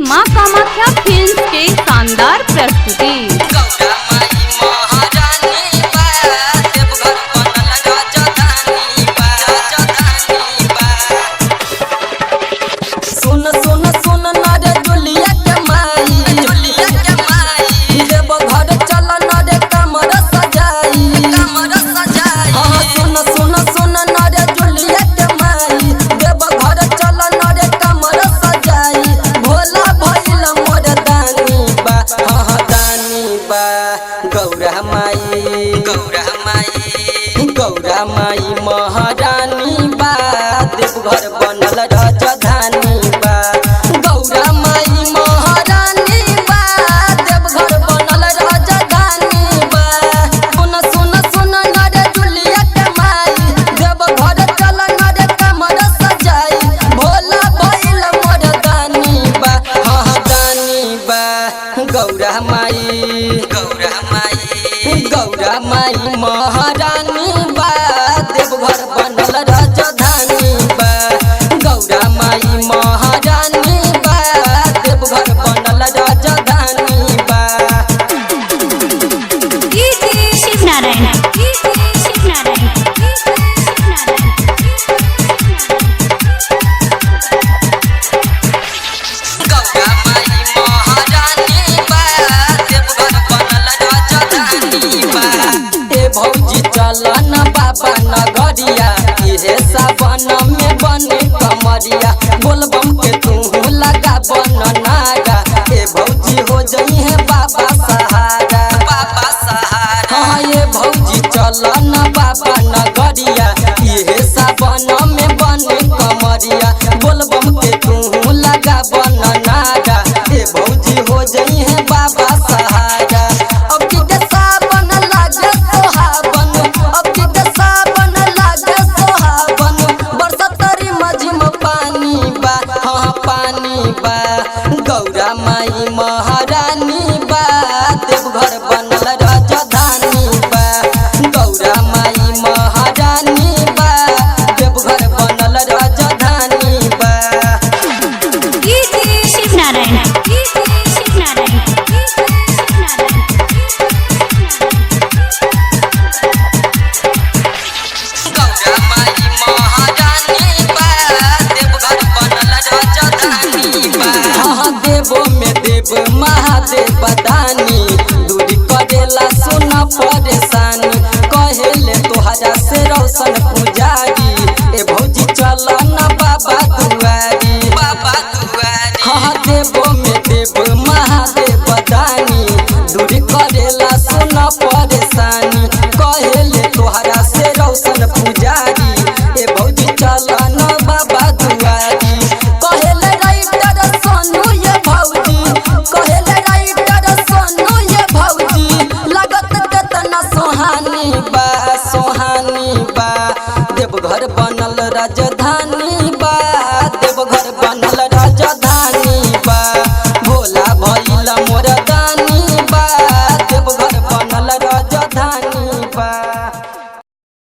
मां कामाख्या फिल्म्स के शानदार प्रस्तुति। गौरा माई महारानी बा देवघर बनल राजधानी बा। गौरा माई महारानी बा देवघर बनल राजधानी बा। सुन सुन सुन नरे दुलिया के माई देवघर चल नरे कमर सजाई भोला भइल मर्दानी बा हाँ दानी बा। गौरा माई महारानी बा देवघर बनल राजधानी बा। गौरा माई महारानी बा देवघर बनल राजधानी बा। शिवनारायण गौरा माई महारानी बा देवघर बनल राजधानी बा। भौजी चलन बाबा नगरिया इहे सावन में बने कमरिया बोलबम के तू लगा बन नागा ए भौजी हो जई है बाबा सहारा हाँ ये भौजी चलन बाबा नगरिया इहे सावन में बने कमरिया बोलबम के तू लगा बन नागा ए भौजी हो जई है बाबा सहारा। अब की सावन लागे सोहावन अब की सावन लागे सोहावन बरसतरी मझिम पानी बा हाँ पानी बा। गौरा माई महारानी बा देवघर बनल राजधानी बा। गौरा माई महारानी बा देवघर बनल राजधानी बा। शिवनारायण गौरा माई महारानी बा देवघर बनल राजधानी बा। हाँ देवो में देव महादेव दानी दूरी करेला सुन परेशानी कहेले तोहरा से रोशन पुजारी ए भौजी चल न बाबा दुआरी हाँ देवो में देव महादेव दानी दूरी